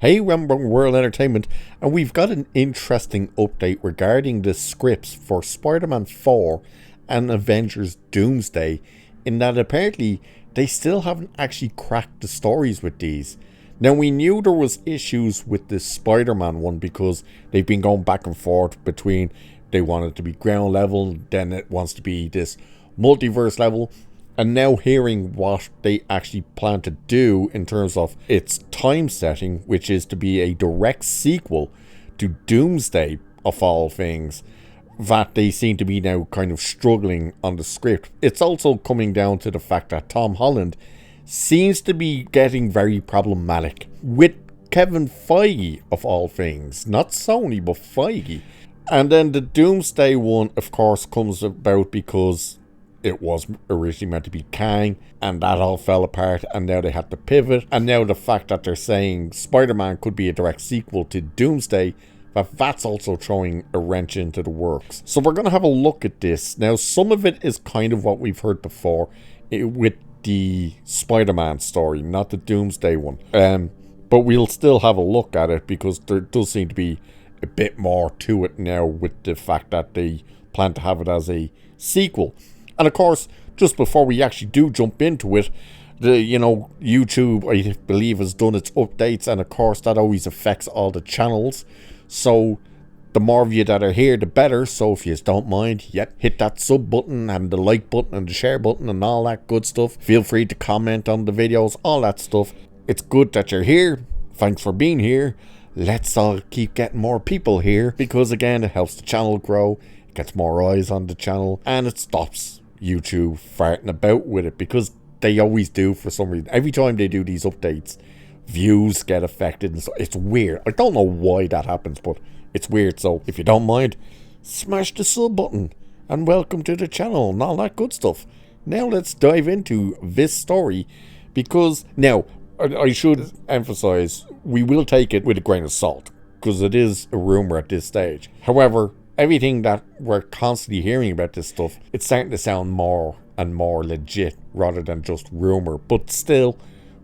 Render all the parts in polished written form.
Hey, Rumble World Entertainment, and we've got an interesting update regarding the scripts for Spider-Man 4 and Avengers Doomsday, in that apparently they still haven't actually cracked the stories with these. Now, we knew there was issues with the Spider-Man one because they've been going back and forth between they want it to be ground level, then it wants to be this multiverse level. And now hearing what they actually plan to do in terms of its time setting, which is to be a direct sequel to Doomsday, of all things, that they seem to be now kind of struggling on the script. It's also coming down to the fact that Tom Holland seems to be getting very problematic with Kevin Feige, of all things. Not Sony, but Feige. And then the Doomsday one, of course, comes about because it was originally meant to be Kang, and that all fell apart, and now they had to pivot. And now the fact that they're saying Spider-Man could be a direct sequel to Doomsday, that's also throwing a wrench into the works. So we're going to have a look at this. Now, some of it is kind of what we've heard before with the Spider-Man story, not the Doomsday one. But we'll still have a look at it because there does seem to be a bit more to it now with the fact that they plan to have it as a sequel. And of course, just before we actually do jump into it, YouTube, I believe, has done its updates, and of course that always affects all the channels. So the more of you that are here, the better. So if you don't mind, hit that sub button and the like button and the share button and all that good stuff. Feel free to comment on the videos, all that stuff. It's good that you're here. Thanks for being here. Let's all keep getting more people here, because again, it helps the channel grow, it gets more eyes on the channel, and it stops YouTube farting about with it, because they always do for some reason. Every time they do these updates, views get affected, and so it's weird. I don't know why that happens, but it's weird. So if you don't mind, smash the sub button and welcome to the channel and all that good stuff. Now let's dive into this story, because now I should emphasize, we will take it with a grain of salt because it is a rumor at this stage. However, everything that we're constantly hearing about this stuff, it's starting to sound more and more legit rather than just rumor. But still,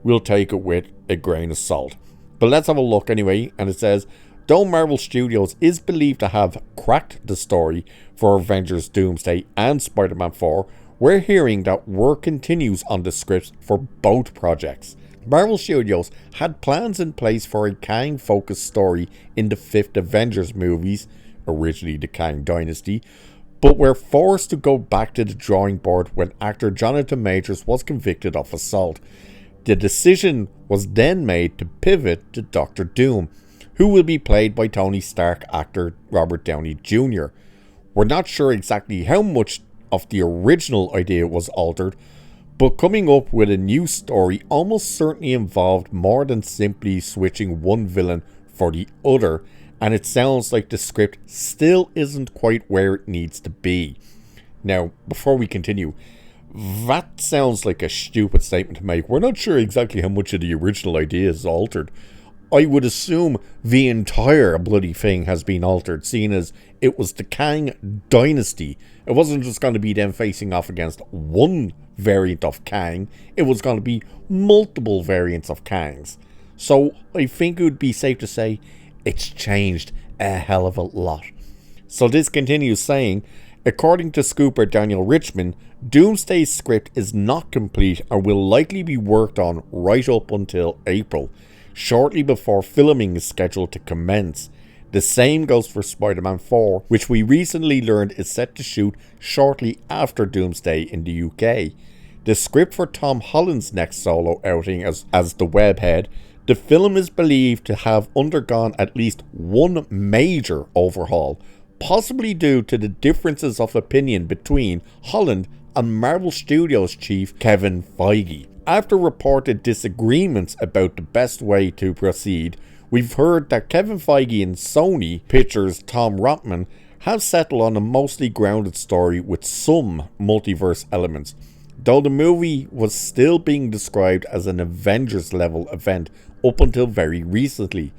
we'll take it with a grain of salt. But let's have a look anyway. And it says, though Marvel Studios is believed to have cracked the story for Avengers Doomsday and Spider-Man 4, we're hearing that work continues on the scripts for both projects. Marvel Studios had plans in place for a Kang-focused story in the 5th Avengers movies, originally the Kang Dynasty, but were forced to go back to the drawing board when actor Jonathan Majors was convicted of assault. The decision was then made to pivot to Doctor Doom, who will be played by Tony Stark actor Robert Downey Jr. We're not sure exactly how much of the original idea was altered, but coming up with a new story almost certainly involved more than simply switching one villain for the other, and it sounds like the script still isn't quite where it needs to be. Now, before we continue, that sounds like a stupid statement to make. We're not sure exactly how much of the original idea is altered. I would assume the entire bloody thing has been altered, seeing as it was the Kang Dynasty. It wasn't just going to be them facing off against one variant of Kang. It was going to be multiple variants of Kangs. So I think it would be safe to say it's changed a hell of a lot. So this continues saying, according to scooper Daniel Richman, Doomsday's script is not complete and will likely be worked on right up until April, shortly before filming is scheduled to commence. The same goes for Spider-Man 4, which we recently learned is set to shoot shortly after Doomsday in the UK. The script for Tom Holland's next solo outing as the Webhead, the film is believed to have undergone at least one major overhaul, possibly due to the differences of opinion between Holland and Marvel Studios chief Kevin Feige. After reported disagreements about the best way to proceed, we've heard that Kevin Feige and Sony Pictures' Tom Rothman have settled on a mostly grounded story with some multiverse elements, though the movie was still being described as an Avengers level event up until very recently.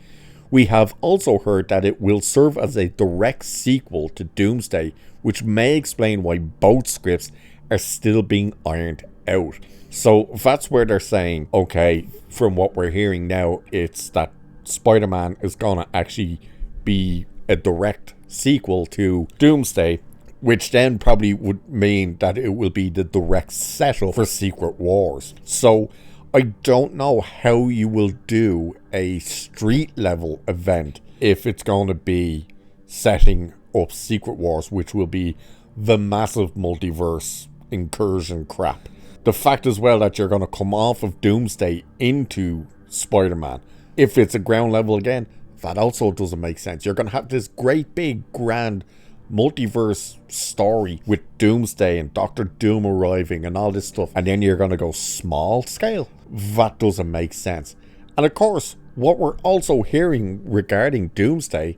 We have also heard that it will serve as a direct sequel to Doomsday, which may explain why both scripts are still being ironed out. So that's where they're saying, okay, from what we're hearing now, it's that Spider-Man is gonna actually be a direct sequel to Doomsday, which then probably would mean that it will be the direct setup for Secret Wars. So I don't know how you will do a street level event if it's going to be setting up Secret Wars, which will be the massive multiverse incursion crap. The fact as well that you're going to come off of Doomsday into Spider-Man, if it's a ground level again, that also doesn't make sense. You're going to have this great big grand multiverse story with Doomsday and Doctor Doom arriving and all this stuff, and then you're going to go small scale. That doesn't make sense. And of course, what we're also hearing regarding Doomsday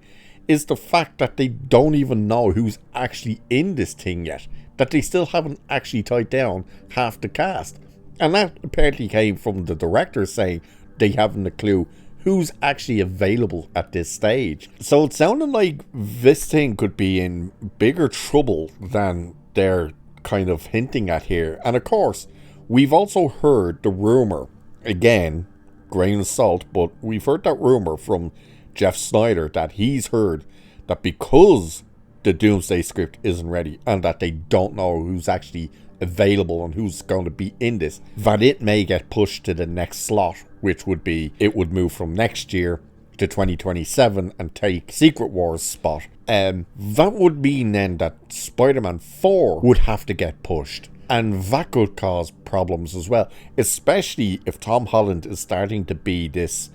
is the fact that they don't even know who's actually in this thing yet, that they still haven't actually tied down half the cast. And that apparently came from the director saying they haven't a clue who's actually available at this stage. So it sounded like this thing could be in bigger trouble than they're kind of hinting at here. And of course, we've also heard the rumor, again, grain of salt, but we've heard that rumor from Jeff Snyder that he's heard that because the Doomsday script isn't ready and that they don't know who's actually available and who's going to be in this, that it may get pushed to the next slot, which would be, it would move from next year to 2027 and take Secret Wars' spot. That would mean then that Spider-Man 4 would have to get pushed, and that could cause problems as well, especially if Tom Holland is starting to be this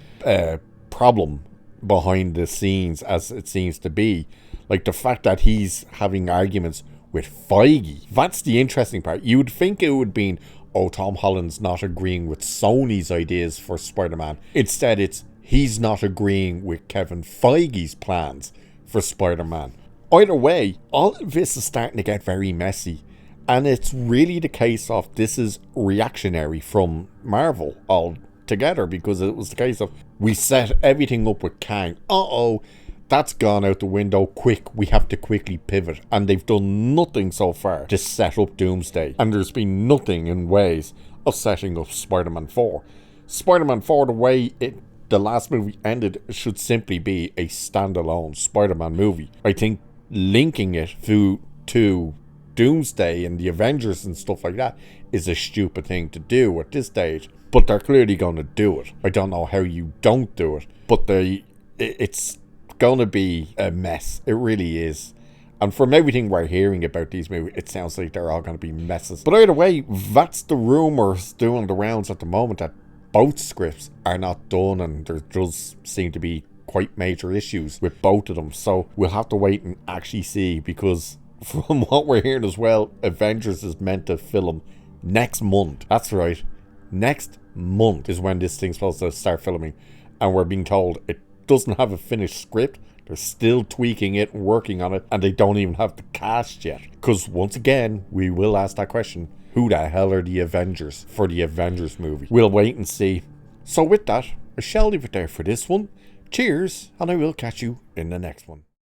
problem behind the scenes, as it seems to be. Like the fact that he's having arguments with Feige. That's the interesting part. You would think it would be, oh, Tom Holland's not agreeing with Sony's ideas for Spider-Man. Instead, it's he's not agreeing with Kevin Feige's plans for Spider-Man. Either way, all of this is starting to get very messy. And it's really the case of this is reactionary from Marvel altogether, because it was the case of we set everything up with Kang. Uh-oh, that's gone out the window. Quick, we have to quickly pivot. And they've done nothing so far to set up Doomsday. And there's been nothing in ways of setting up Spider-Man 4. Spider-Man 4, the way the last movie ended, should simply be a standalone Spider-Man movie. I think linking it to Doomsday and the Avengers and stuff like that is a stupid thing to do at this stage. But they're clearly going to do it. I don't know how you don't do it. But it's going to be a mess. It really is. And from everything we're hearing about these movies, it sounds like they're all going to be messes. But either way, that's the rumours doing the rounds at the moment, that both scripts are not done and there does seem to be quite major issues with both of them. So we'll have to wait and actually see, because from what we're hearing as well, Avengers is meant to film next month. That's right. Next month is when this thing's supposed to start filming. And we're being told it doesn't have a finished script. They're still tweaking it, working on it, and they don't even have the cast yet. Because once again, we will ask that question, who the hell are the Avengers for the Avengers movie? We'll wait and see. So with that, I shall leave it there for this one. Cheers, and I will catch you in the next one.